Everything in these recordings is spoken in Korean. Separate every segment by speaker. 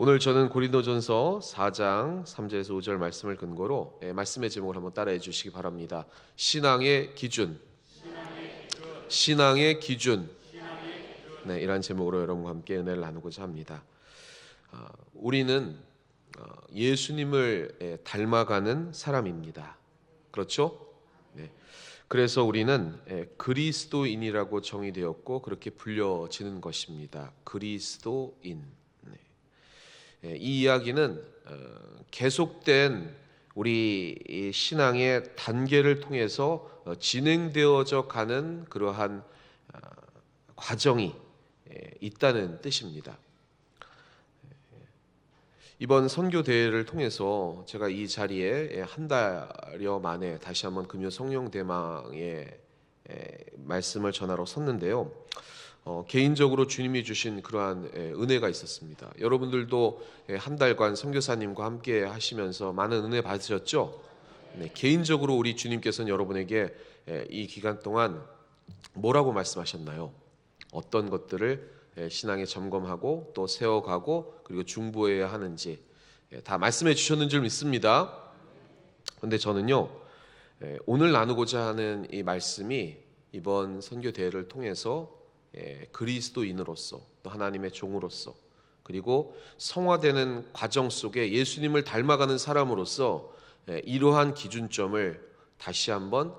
Speaker 1: 오늘 저는 고린도전서 4장 3절에서 5절 말씀을 근거로 말씀의 제목을 한번 따라해 주시기 바랍니다. 신앙의 기준. 신앙의 기준. 네, 이런 제목으로 여러분과 함께 은혜를 나누고자 합니다. 우리는 예수님을 닮아가는 사람입니다. 그렇죠? 네. 그래서 우리는 그리스도인이라고 정의되었고 그렇게 불려지는 것입니다. 그리스도인. 이 이야기는 계속된 우리 신앙의 단계를 통해서 진행되어져 가는 그러한 과정이 있다는 뜻입니다. 이번 선교 대회를 통해서 제가 이 자리에 한 달여 만에 다시 한번 금요 성령 대망의 말씀을 전하러 섰는데요. 개인적으로 주님이 주신 그러한 은혜가 있었습니다. 여러분들도 한 달간 선교사님과 함께 하시면서 많은 은혜 받으셨죠? 네, 개인적으로 우리 주님께서는 여러분에게 이 기간 동안 뭐라고 말씀하셨나요? 어떤 것들을 신앙에 점검하고 또 세워가고 그리고 중보해야 하는지 다 말씀해 주셨는 줄 믿습니다. 그런데 저는요, 오늘 나누고자 하는 이 말씀이 이번 선교 대회를 통해서 그리스도인으로서 또 하나님의 종으로서 그리고 성화되는 과정 속에 예수님을 닮아가는 사람으로서 이러한 기준점을 다시 한번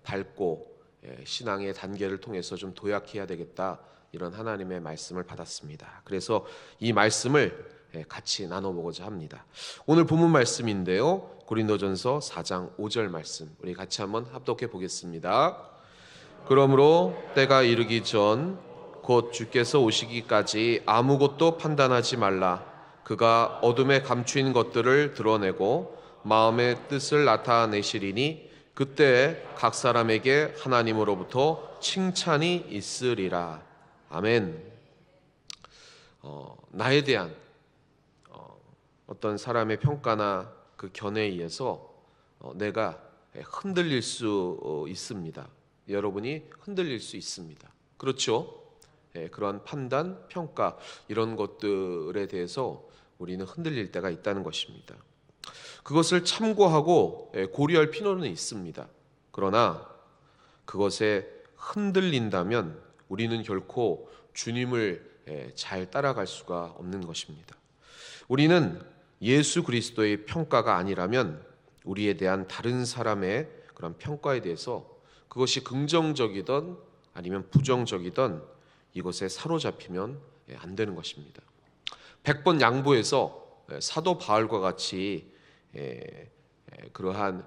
Speaker 1: 밟고 신앙의 단계를 통해서 좀 도약해야 되겠다, 이런 하나님의 말씀을 받았습니다. 그래서 이 말씀을 같이 나눠보고자 합니다. 오늘 본문 말씀인데요, 고린도전서 4장 5절 말씀 우리 같이 한번 합독해 보겠습니다. 그러므로 때가 이르기 전 곧 주께서 오시기까지 아무것도 판단하지 말라. 그가 어둠에 감추인 것들을 드러내고 마음의 뜻을 나타내시리니 그때 각 사람에게 하나님으로부터 칭찬이 있으리라. 아멘. 나에 대한 어떤 사람의 평가나 그 견해에 의해서 내가 흔들릴 수 있습니다. 여러분이 흔들릴 수 있습니다. 그렇죠? 그러한 판단, 평가 이런 것들에 대해서 우리는 흔들릴 때가 있다는 것입니다. 그것을 참고하고 고려할 필요는 있습니다. 그러나 그것에 흔들린다면 우리는 결코 주님을 잘 따라갈 수가 없는 것입니다. 우리는 예수 그리스도의 평가가 아니라면 우리에 대한 다른 사람의 그런 평가에 대해서 그것이 긍정적이든 아니면 부정적이든 이것에 사로잡히면 안 되는 것입니다. 100번 양보해서 사도 바울과 같이 그러한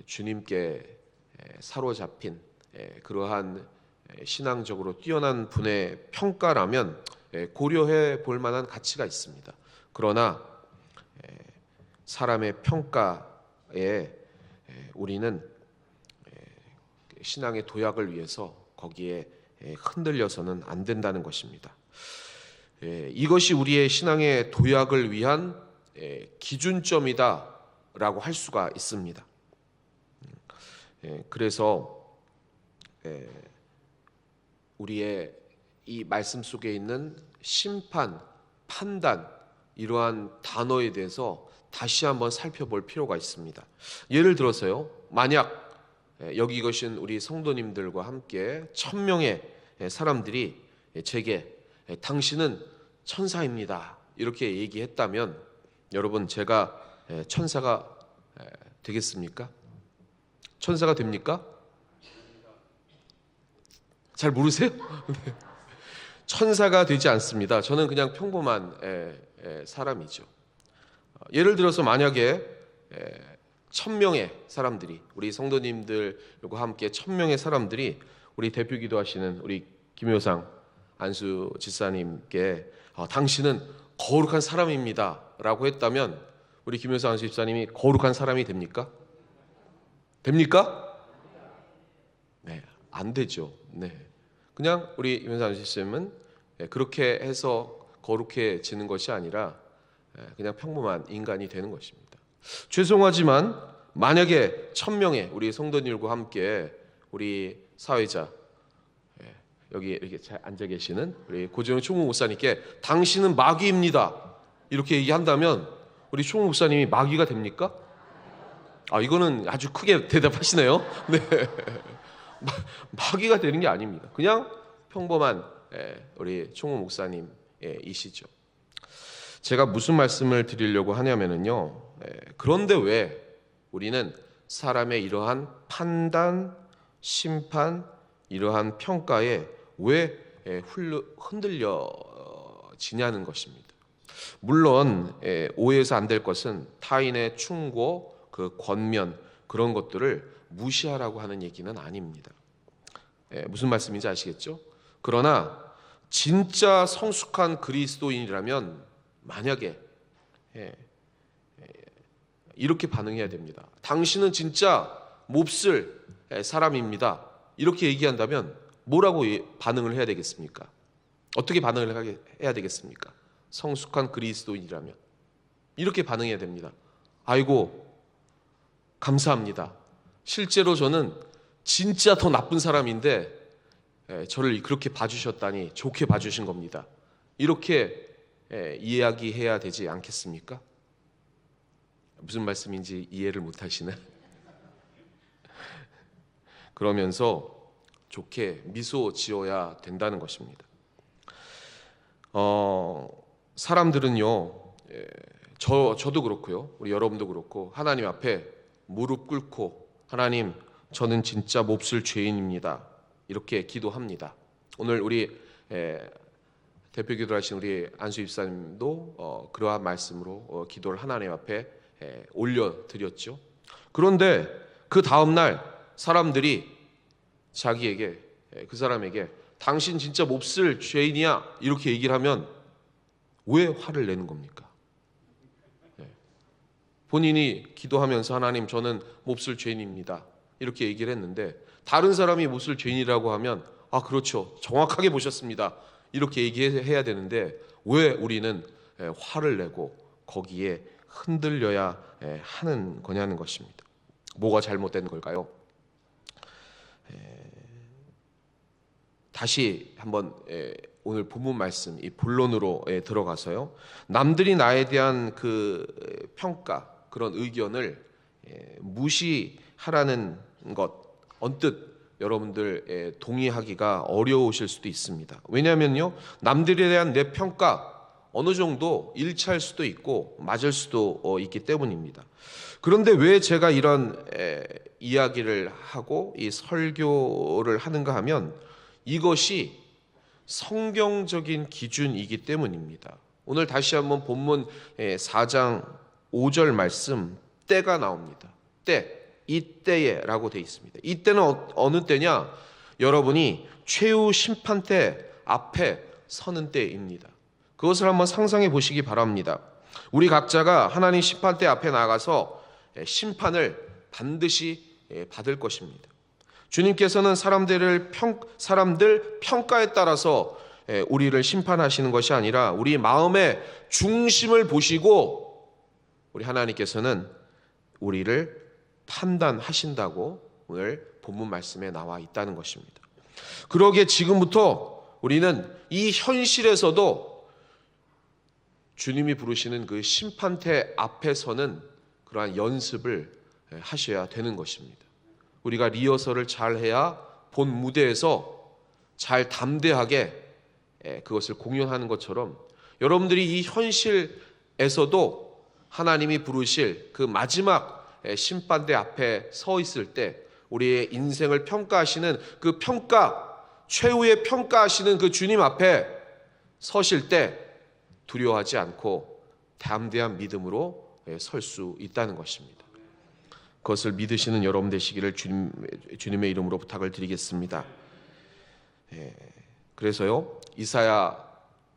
Speaker 1: 주님께 사로잡힌 그러한 신앙적으로 뛰어난 분의 평가라면 고려해 볼 만한 가치가 있습니다. 그러나 사람의 평가에 우리는 신앙의 도약을 위해서 거기에 흔들려서는 안 된다는 것입니다. 이것이 우리의 신앙의 도약을 위한 기준점이다라고 할 수가 있습니다. 그래서 우리의 이 말씀 속에 있는 심판, 판단 이러한 단어에 대해서 다시 한번 살펴볼 필요가 있습니다. 예를 들어서요, 만약 여기 계신 우리 성도님들과 함께 1000명의 사람들이 제게 당신은 천사입니다 이렇게 얘기했다면 여러분, 제가 천사가 되겠습니까? 천사가 됩니까? 잘 모르세요? 천사가 되지 않습니다. 저는 그냥 평범한 사람이죠. 예를 들어서 만약에 1000명의 사람들이, 우리 성도님들과 함께 1000명의 사람들이 우리 대표 기도하시는 우리 김효상 안수 집사님께 당신은 거룩한 사람입니다 라고 했다면 우리 김효상 안수 집사님이 거룩한 사람이 됩니까? 됩니까? 네, 안 되죠. 네, 그냥 우리 김효상 안수 집사님은 그렇게 해서 거룩해지는 것이 아니라 그냥 평범한 인간이 되는 것입니다. 죄송하지만 만약에 1000명의 우리 성도님과 함께 우리 사회자, 여기 이렇게 잘 앉아 계시는 우리 고재용 총무 목사님께 당신은 마귀입니다 이렇게 얘기한다면 우리 총무 목사님이 마귀가 됩니까? 이거는 아주 크게 대답하시네요. 네. 마귀가 되는 게 아닙니다. 그냥 평범한 우리 총무 목사님이시죠. 제가 무슨 말씀을 드리려고 하냐면요. 그런데 왜 우리는 사람의 이러한 판단, 심판, 이러한 평가에 왜 흔들려지냐는 것입니다. 물론 오해해서 안 될 것은 타인의 충고, 그 권면 그런 것들을 무시하라고 하는 얘기는 아닙니다. 무슨 말씀인지 아시겠죠? 그러나 진짜 성숙한 그리스도인이라면 만약에 이렇게 반응해야 됩니다. 당신은 진짜 몹쓸 사람입니다. 이렇게 얘기한다면 뭐라고 반응을 해야 되겠습니까? 어떻게 반응을 해야 되겠습니까? 성숙한 그리스도인이라면 이렇게 반응해야 됩니다. 아이고, 감사합니다. 실제로 저는 진짜 더 나쁜 사람인데 저를 그렇게 봐주셨다니 좋게 봐주신 겁니다. 이렇게 이야기해야 되지 않겠습니까? 무슨 말씀인지 이해를 못하시네. 그러면서 좋게 미소 지어야 된다는 것입니다. 사람들은요, 저도 그렇고요, 우리 여러분도 그렇고 하나님 앞에 무릎 꿇고 하나님, 저는 진짜 몹쓸 죄인입니다. 이렇게 기도합니다. 오늘 우리 대표 기도하신 우리 안수 집사님도 그러한 말씀으로 기도를 하나님 앞에 올려드렸죠. 그런데 그 다음날 사람들이 자기에게, 그 사람에게 당신 진짜 몹쓸 죄인이야 이렇게 얘기를 하면 왜 화를 내는 겁니까? 본인이 기도하면서 하나님, 저는 몹쓸 죄인입니다 이렇게 얘기를 했는데 다른 사람이 몹쓸 죄인이라고 하면 그렇죠, 정확하게 보셨습니다 이렇게 얘기해야 되는데 왜 우리는 화를 내고 거기에 흔들려야 하는 거냐는 것입니다. 뭐가 잘못된 걸까요? 다시 한번 오늘 본문 말씀 이 본론으로 들어가서요, 남들이 나에 대한 그 평가, 그런 의견을 무시하라는 것, 언뜻 여러분들 동의하기가 어려우실 수도 있습니다. 왜냐하면요, 남들에 대한 내 평가 어느 정도 일치할 수도 있고 맞을 수도 있기 때문입니다. 그런데 왜 제가 이런 이야기를 하고 이 설교를 하는가 하면 이것이 성경적인 기준이기 때문입니다. 오늘 다시 한번 본문 4장 5절 말씀, 때가 나옵니다. 때, 이때에 라고 되어 있습니다. 이때는 어느 때냐? 여러분이 최후 심판대 앞에 서는 때입니다. 그것을 한번 상상해 보시기 바랍니다. 우리 각자가 하나님 심판대 앞에 나가서 심판을 반드시 받을 것입니다. 주님께서는 사람들 평가에 따라서 우리를 심판하시는 것이 아니라 우리 마음의 중심을 보시고 우리 하나님께서는 우리를 판단하신다고 오늘 본문 말씀에 나와 있다는 것입니다. 그러기에 지금부터 우리는 이 현실에서도 주님이 부르시는 그 심판대 앞에 서는 그러한 연습을 하셔야 되는 것입니다. 우리가 리허설을 잘 해야 본 무대에서 잘 담대하게 그것을 공연하는 것처럼 여러분들이 이 현실에서도 하나님이 부르실 그 마지막 심판대 앞에 서 있을 때 우리의 인생을 평가하시는 그 최후의 평가하시는 그 주님 앞에 서실 때 두려워하지 않고 담대한 믿음으로 설 수 있다는 것입니다. 그것을 믿으시는 여러분 되시기를 주님의 이름으로 부탁을 드리겠습니다. 그래서요, 이사야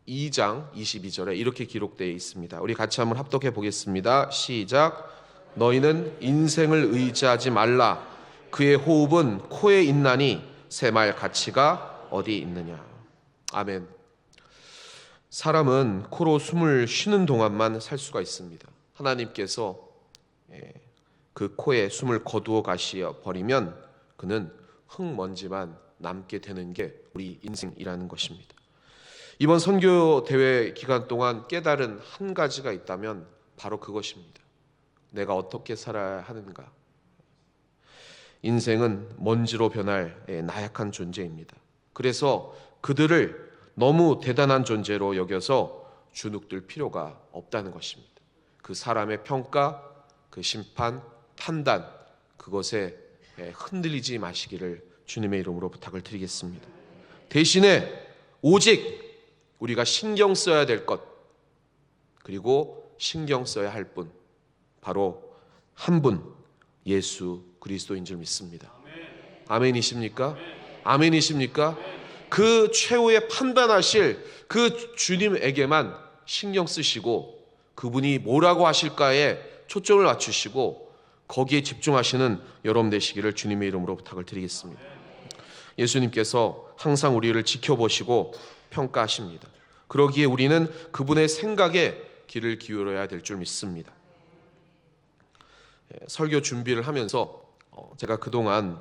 Speaker 1: 2장 22절에 이렇게 기록되어 있습니다. 우리 같이 한번 합독해 보겠습니다. 시작. 너희는 인생을 의지하지 말라. 그의 호흡은 코에 있나니 새말 가치가 어디 있느냐. 아멘. 사람은 코로 숨을 쉬는 동안만 살 수가 있습니다. 하나님께서 그 코에 숨을 거두어 가시어 버리면 그는 흙먼지만 남게 되는 게 우리 인생이라는 것입니다. 이번 선교 대회 기간 동안 깨달은 한 가지가 있다면 바로 그것입니다. 내가 어떻게 살아야 하는가. 인생은 먼지로 변할 나약한 존재입니다. 그래서 그들을 너무 대단한 존재로 여겨서 주눅들 필요가 없다는 것입니다. 그 사람의 평가, 그 심판, 판단, 그것에 흔들리지 마시기를 주님의 이름으로 부탁을 드리겠습니다. 대신에 오직 우리가 신경 써야 될 것, 그리고 신경 써야 할 분, 바로 한 분, 예수 그리스도인 줄 믿습니다. 아멘이십니까? 아멘이십니까? 그 최후의 판단하실 그 주님에게만 신경 쓰시고 그분이 뭐라고 하실까에 초점을 맞추시고 거기에 집중하시는 여러분 되시기를 주님의 이름으로 부탁을 드리겠습니다. 예수님께서 항상 우리를 지켜보시고 평가하십니다. 그러기에 우리는 그분의 생각에 귀를 기울여야 될 줄 믿습니다. 설교 준비를 하면서 제가 그동안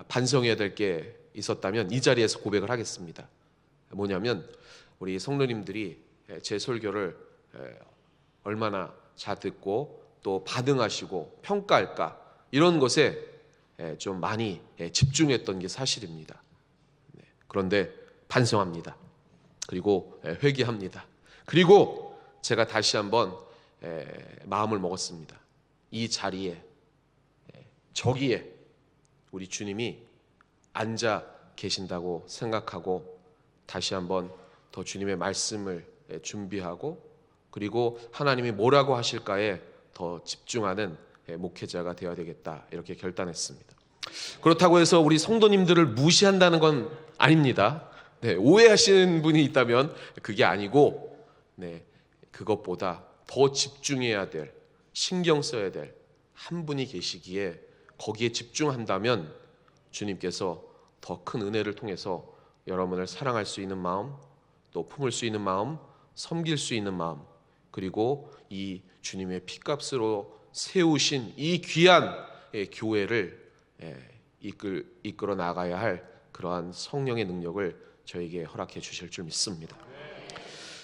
Speaker 1: 반성해야 될 게 있었다면 이 자리에서 고백을 하겠습니다. 뭐냐면 우리 성도님들이 제 설교를 얼마나 잘 듣고 또 반응하시고 평가할까, 이런 것에 좀 많이 집중했던 게 사실입니다. 그런데 반성합니다. 그리고 회개합니다. 그리고 제가 다시 한번 마음을 먹었습니다. 이 자리에, 저기에 우리 주님이 앉아 계신다고 생각하고 다시 한번 더 주님의 말씀을 준비하고 그리고 하나님이 뭐라고 하실까에 더 집중하는 목회자가 되어야 되겠다, 이렇게 결단했습니다. 그렇다고 해서 우리 성도님들을 무시한다는 건 아닙니다. 오해하시는 분이 있다면 그게 아니고, 그것보다 더 집중해야 될, 신경 써야 될 한 분이 계시기에 거기에 집중한다면 주님께서 더 큰 은혜를 통해서 여러분을 사랑할 수 있는 마음, 또 품을 수 있는 마음, 섬길 수 있는 마음, 그리고 이 주님의 피값으로 세우신 이 귀한 교회를 이끌어 나가야 할 그러한 성령의 능력을 저에게 허락해 주실 줄 믿습니다.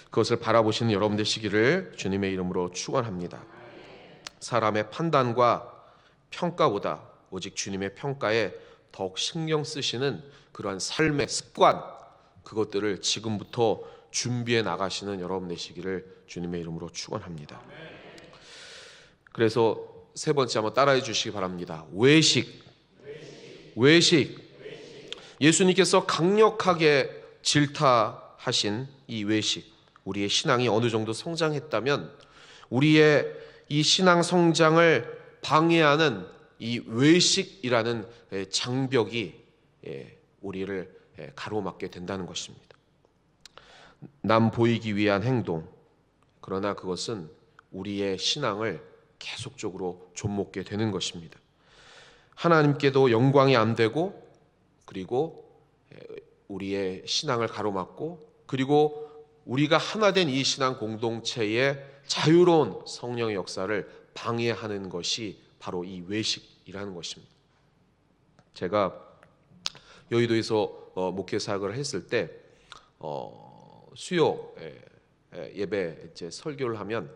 Speaker 1: 그것을 바라보시는 여러분 되시기를 주님의 이름으로 축원합니다. 사람의 판단과 평가보다 오직 주님의 평가에 더욱 신경 쓰시는 그러한 삶의 습관, 그것들을 지금부터 준비해 나가시는 여러분 되시기를 주님의 이름으로 축원합니다. 그래서 세 번째 한번 따라해 주시기 바랍니다. 외식. 예수님께서 강력하게 질타하신 이 외식, 우리의 신앙이 어느 정도 성장했다면 우리의 이 신앙 성장을 방해하는 이 외식이라는 장벽이 우리를 가로막게 된다는 것입니다. 남 보이기 위한 행동, 그러나 그것은 우리의 신앙을 계속적으로 좀먹게 되는 것입니다. 하나님께도 영광이 안 되고, 그리고 우리의 신앙을 가로막고, 그리고 우리가 하나 된 이 신앙 공동체의 자유로운 성령의 역사를 방해하는 것이 바로 이 외식이라는 것입니다. 제가 여의도에서 목회 사역을 했을 때 수요 예배 이제 설교를 하면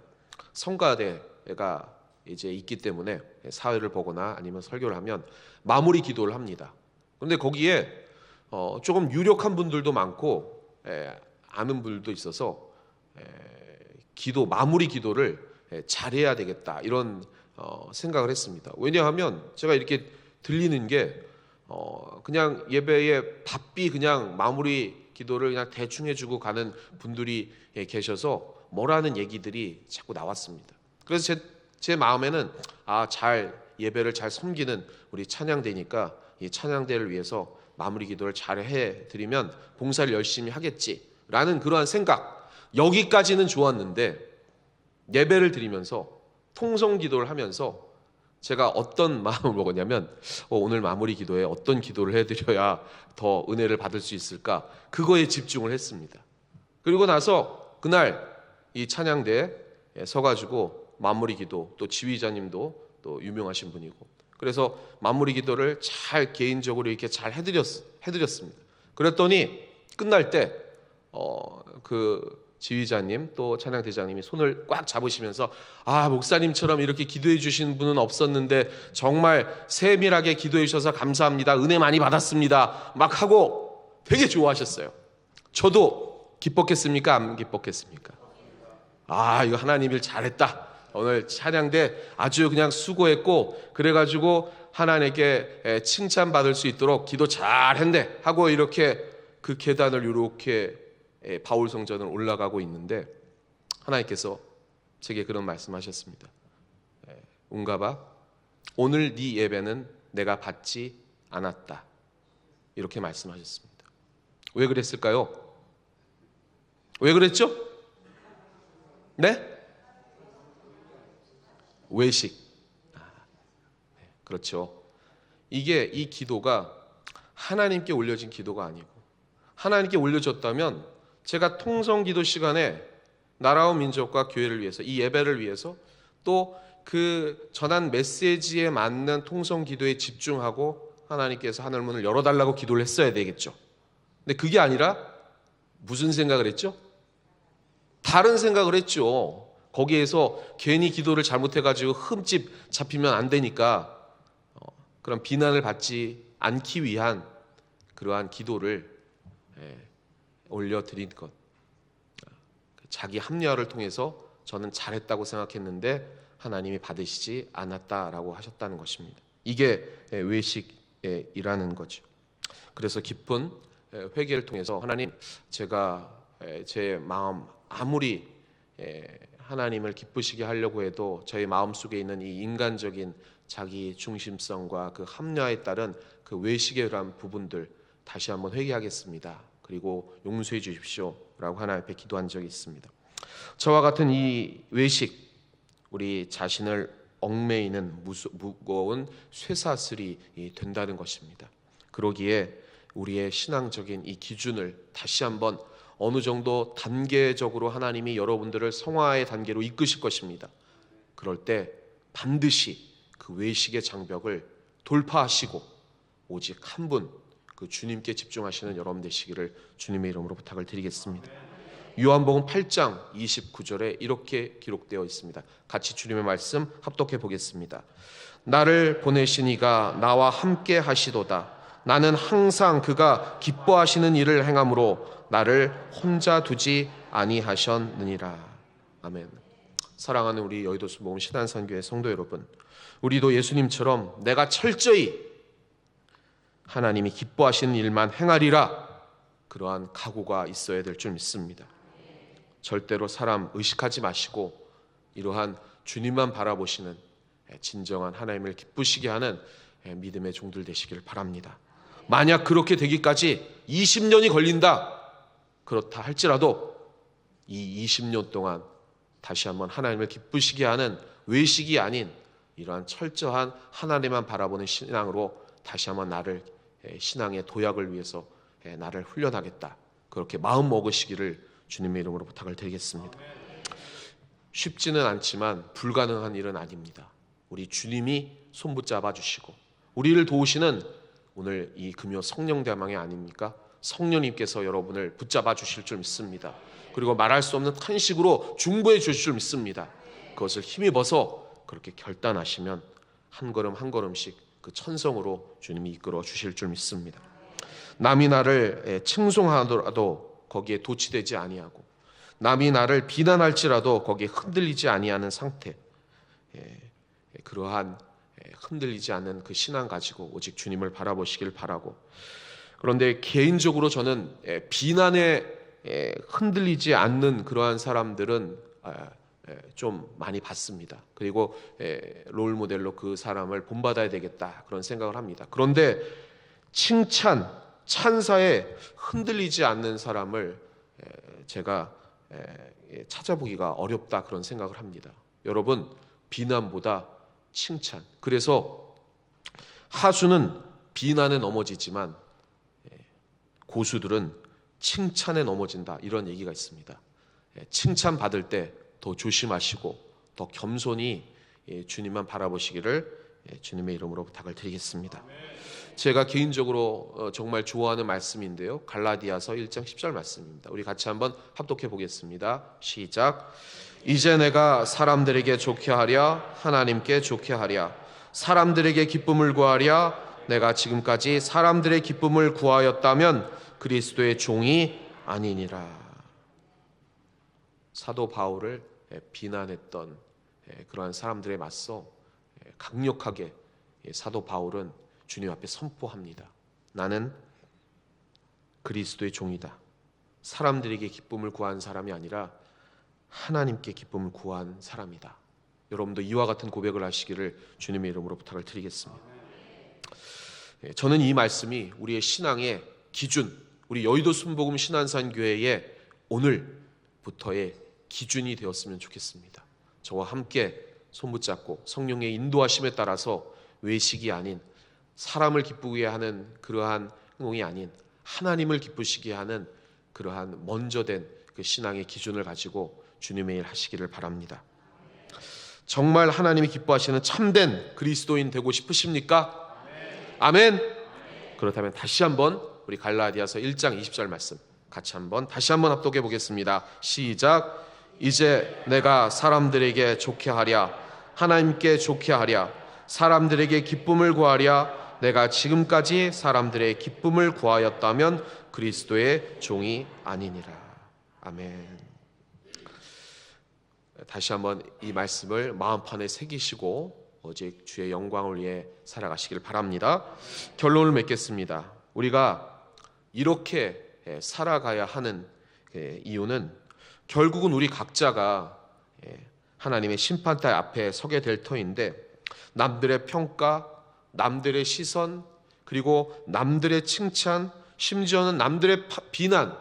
Speaker 1: 성가대가 이제 있기 때문에 사회를 보거나 아니면 설교를 하면 마무리 기도를 합니다. 그런데 거기에 조금 유력한 분들도 많고 아는 분들도 있어서 마무리 기도를 잘해야 되겠다, 이런 생각을 했습니다. 왜냐하면 제가 이렇게 들리는 게 그냥 예배에 바삐 그냥 마무리 기도를 그냥 대충 해주고 가는 분들이 계셔서 뭐라는 얘기들이 자꾸 나왔습니다. 그래서 제 마음에는 잘 예배를 잘 섬기는 우리 찬양대니까 이 찬양대를 위해서 마무리 기도를 잘 해드리면 봉사를 열심히 하겠지라는 그러한 생각, 여기까지는 좋았는데 예배를 드리면서 통성 기도를 하면서 제가 어떤 마음을 먹었냐면 오늘 마무리 기도에 어떤 기도를 해드려야 더 은혜를 받을 수 있을까, 그거에 집중을 했습니다. 그리고 나서 그날 이 찬양대에 서가지고 마무리 기도, 또 지휘자님도 또 유명하신 분이고, 그래서 마무리 기도를 잘 개인적으로 이렇게 잘 해드렸습니다. 그랬더니 끝날 때 그 지휘자님 또 찬양대장님이 손을 꽉 잡으시면서 목사님처럼 이렇게 기도해 주신 분은 없었는데 정말 세밀하게 기도해 주셔서 감사합니다. 은혜 많이 받았습니다. 막 하고 되게 좋아하셨어요. 저도 기뻤겠습니까? 안 기뻤겠습니까? 이거 하나님 일 잘했다. 오늘 찬양대 아주 그냥 수고했고 그래가지고 하나님께 칭찬받을 수 있도록 기도 잘했네 하고 이렇게 그 계단을 이렇게 바울 성전을 올라가고 있는데 하나님께서 제게 그런 말씀하셨습니다. 운가봐, 오늘 네 예배는 내가 받지 않았다. 이렇게 말씀하셨습니다. 왜 그랬을까요? 왜 그랬죠? 네? 외식. 그렇죠. 이게 이 기도가 하나님께 올려진 기도가 아니고 하나님께 올려졌다면 제가 통성기도 시간에 나라와 민족과 교회를 위해서 이 예배를 위해서 또 그 전한 메시지에 맞는 통성기도에 집중하고 하나님께서 하늘문을 열어달라고 기도를 했어야 되겠죠. 근데 그게 아니라 무슨 생각을 했죠? 다른 생각을 했죠. 거기에서 괜히 기도를 잘못해가지고 흠집 잡히면 안 되니까 그런 비난을 받지 않기 위한 그러한 기도를 올려드린 것, 자기 합리화를 통해서 저는 잘했다고 생각했는데 하나님이 받으시지 않았다라고 하셨다는 것입니다. 이게 외식이라는 거죠. 그래서 깊은 회개를 통해서 하나님, 제가 제 마음 아무리 하나님을 기쁘시게 하려고 해도 저의 마음속에 있는 이 인간적인 자기 중심성과 그 합리화에 따른 그 외식에 대한 부분들 다시 한번 회개하겠습니다. 그리고 용서해 주십시오 라고 하나님 앞에 기도한 적이 있습니다. 저와 같은 이 외식, 우리 자신을 얽매이는 무거운 쇠사슬이 된다는 것입니다. 그러기에 우리의 신앙적인 이 기준을 다시 한번 어느 정도 단계적으로 하나님이 여러분들을 성화의 단계로 이끄실 것입니다. 그럴 때 반드시 그 외식의 장벽을 돌파하시고 오직 한 분, 그 주님께 집중하시는 여러분 되시기를 주님의 이름으로 부탁을 드리겠습니다. 요한복음 8장 29절에 이렇게 기록되어 있습니다. 같이 주님의 말씀 합독해 보겠습니다. 나를 보내신 이가 나와 함께 하시도다. 나는 항상 그가 기뻐하시는 일을 행함으로 나를 혼자 두지 아니하셨느니라. 아멘. 사랑하는 우리 여의도수 모금 신한선교회 성도 여러분, 우리도 예수님처럼 내가 철저히 하나님이 기뻐하시는 일만 행하리라, 그러한 각오가 있어야 될 줄 믿습니다. 절대로 사람 의식하지 마시고 이러한 주님만 바라보시는 진정한 하나님을 기쁘시게 하는 믿음의 종들 되시길 바랍니다. 만약 그렇게 되기까지 20년이 걸린다, 그렇다 할지라도 이 20년 동안 다시 한번 하나님을 기쁘시게 하는 외식이 아닌 이러한 철저한 하나님만 바라보는 신앙으로 다시 한번 나를 신앙의 도약을 위해서 나를 훈련하겠다, 그렇게 마음 먹으시기를 주님의 이름으로 부탁을 드리겠습니다. 쉽지는 않지만 불가능한 일은 아닙니다. 우리 주님이 손붙잡아 주시고 우리를 도우시는 오늘 이 금요 성령대망이 아닙니까? 성령님께서 여러분을 붙잡아 주실 줄 믿습니다. 그리고 말할 수 없는 탄식으로 중보해 주실 줄 믿습니다. 그것을 힘입어서 그렇게 결단하시면 한 걸음 한 걸음씩 그 천성으로 주님이 이끌어 주실 줄 믿습니다. 남이 나를 칭송하더라도 거기에 도취되지 아니하고 남이 나를 비난할지라도 거기에 흔들리지 아니하는 상태, 그러한 흔들리지 않는 그 신앙 가지고 오직 주님을 바라보시길 바라고, 그런데 개인적으로 저는 비난에 흔들리지 않는 그러한 사람들은 좀 많이 봤습니다. 그리고 롤 모델로 그 사람을 본받아야 되겠다, 그런 생각을 합니다. 그런데 칭찬, 찬사에 흔들리지 않는 사람을 제가 찾아보기가 어렵다, 그런 생각을 합니다. 여러분, 비난보다 칭찬. 그래서 하수는 비난에 넘어지지만 고수들은 칭찬에 넘어진다, 이런 얘기가 있습니다. 칭찬 받을 때 더 조심하시고 더 겸손히 주님만 바라보시기를 주님의 이름으로 부탁을 드리겠습니다. 제가 개인적으로 정말 좋아하는 말씀인데요. 갈라디아서 1장 10절 말씀입니다. 우리 같이 한번 합독해 보겠습니다. 시작. 이제 내가 사람들에게 좋게 하랴 하나님께 좋게 하랴 사람들에게 기쁨을 구하랴 내가 지금까지 사람들의 기쁨을 구하였다면 그리스도의 종이 아니니라. 사도 바울을 비난했던 그러한 사람들에 맞서 강력하게 사도 바울은 주님 앞에 선포합니다. 나는 그리스도의 종이다. 사람들에게 기쁨을 구한 사람이 아니라 하나님께 기쁨을 구한 사람이다. 여러분도 이와 같은 고백을 하시기를 주님의 이름으로 부탁을 드리겠습니다. 저는 이 말씀이 우리의 신앙의 기준, 우리 여의도 순복음 신안산교회의 오늘부터의 기준이 되었으면 좋겠습니다. 저와 함께 손붙잡고 성령의 인도하심에 따라서 외식이 아닌 사람을 기쁘게 하는 그러한 행동이 아닌 하나님을 기쁘시게 하는 그러한 먼저 된 그 신앙의 기준을 가지고 주님의 일 하시기를 바랍니다. 정말 하나님이 기뻐하시는 참된 그리스도인 되고 싶으십니까? 아멘. 그렇다면 다시 한번 우리 갈라디아서 1장 20절 말씀 같이 한번 다시 한번 합독해 보겠습니다. 시작. 이제 내가 사람들에게 좋게 하랴 하나님께 좋게 하랴 사람들에게 기쁨을 구하랴 내가 지금까지 사람들의 기쁨을 구하였다면 그리스도의 종이 아니니라. 아멘. 다시 한번 이 말씀을 마음판에 새기시고 오직 주의 영광을 위해 살아가시길 바랍니다. 결론을 맺겠습니다. 우리가 이렇게 살아가야 하는 이유는 결국은 우리 각자가 하나님의 심판대 앞에 서게 될 터인데 남들의 평가, 남들의 시선, 그리고 남들의 칭찬, 심지어는 남들의 비난,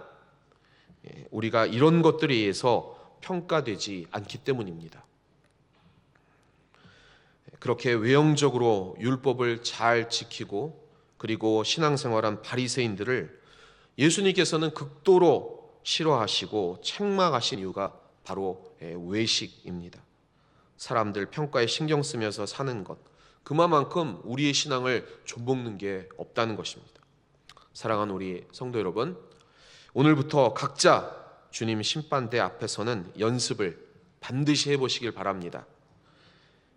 Speaker 1: 우리가 이런 것들에 의해서 평가되지 않기 때문입니다. 그렇게 외형적으로 율법을 잘 지키고 그리고 신앙생활한 바리새인들을 예수님께서는 극도로 싫어하시고 책망하신 이유가 바로 외식입니다. 사람들 평가에 신경 쓰면서 사는 것, 그만큼 우리의 신앙을 좀먹는 게 없다는 것입니다. 사랑하는 우리 성도 여러분, 오늘부터 각자 주님 심판대 앞에서는 연습을 반드시 해보시길 바랍니다.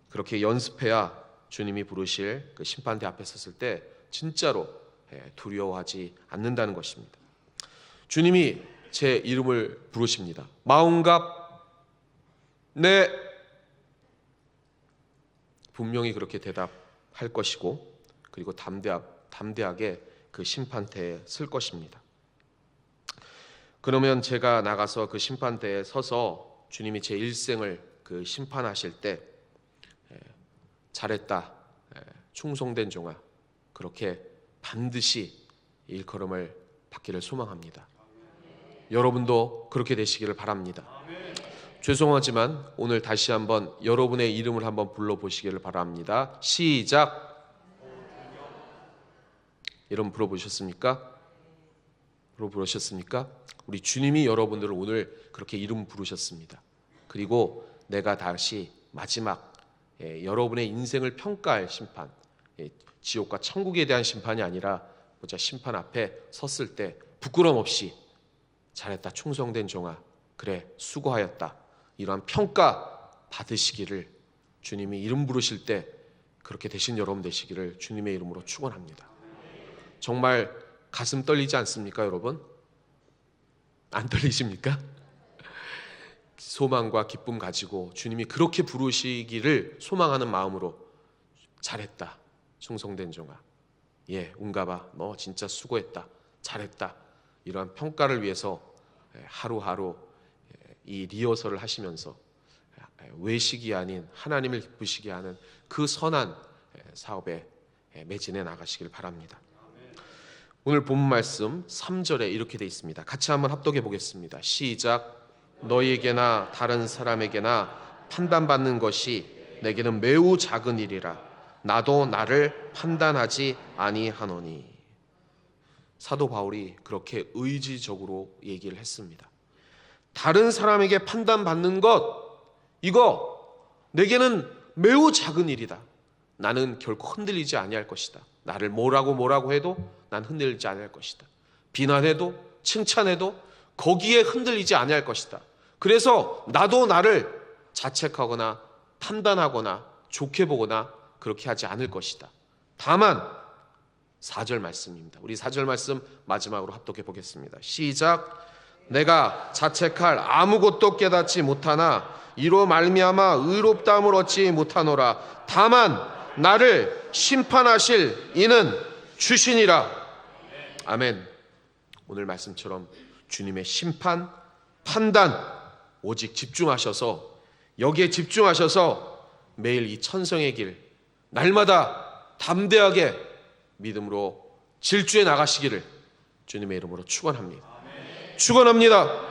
Speaker 1: 그렇게 연습해야 주님이 부르실 그 심판대 앞에 섰을 때 진짜로 두려워하지 않는다는 것입니다. 주님이 제 이름을 부르십니다. 마음갑 네, 분명히 그렇게 대답할 것이고 그리고 담대하게 그 심판대에 설 것입니다. 그러면 제가 나가서 그 심판대에 서서 주님이 제 일생을 그 심판하실 때 잘했다, 충성된 종아, 그렇게 반드시 일컬음을 받기를 소망합니다. 여러분도 그렇게 되시기를 바랍니다. 죄송하지만 오늘 다시 한번 여러분의 이름을 한번 불러보시기를 바랍니다. 시작. 이름 불러보셨습니까? 우리 주님이 여러분들을 오늘 그렇게 이름 부르셨습니다. 그리고 내가 다시 마지막 여러분의 인생을 평가할 심판, 지옥과 천국에 대한 심판이 아니라 심판 앞에 섰을 때 부끄럼 없이 잘했다, 충성된 종아, 그래 수고하였다, 이러한 평가 받으시기를 주님이 이름 부르실 때 그렇게 되신 여러분 되시기를 주님의 이름으로 축원합니다. 정말 가슴 떨리지 않습니까, 여러분? 안 떨리십니까? 소망과 기쁨 가지고 주님이 그렇게 부르시기를 소망하는 마음으로 잘했다, 충성된 종아, 운가봐, 너 진짜 수고했다, 잘했다, 이러한 평가를 위해서 하루하루 이 리허설을 하시면서 외식이 아닌 하나님을 기쁘시게 하는 그 선한 사업에 매진해 나가시길 바랍니다. 오늘 본문 말씀 3절에 이렇게 되어 있습니다. 같이 한번 합독해 보겠습니다. 시작. 너희에게나 다른 사람에게나 판단받는 것이 내게는 매우 작은 일이라 나도 나를 판단하지 아니하노니. 사도 바울이 그렇게 의지적으로 얘기를 했습니다. 다른 사람에게 판단받는 것, 이거 내게는 매우 작은 일이다. 나는 결코 흔들리지 아니할 것이다. 나를 뭐라고 해도 난 흔들리지 아니할 것이다. 비난해도 칭찬해도 거기에 흔들리지 아니할 것이다. 그래서 나도 나를 자책하거나 판단하거나 좋게 보거나 그렇게 하지 않을 것이다. 다만 4절 말씀입니다. 우리 4절 말씀 마지막으로 합독해 보겠습니다. 시작. 내가 자책할 아무것도 깨닫지 못하나 이로 말미암아 의롭다함을 얻지 못하노라. 다만 나를 심판하실 이는 주시니라. 아멘. 오늘 말씀처럼 주님의 심판, 판단 오직 집중하셔서 여기에 집중하셔서 매일 이 천성의 길 날마다 담대하게 믿음으로 질주해 나가시기를 주님의 이름으로 축원합니다. 축원합니다.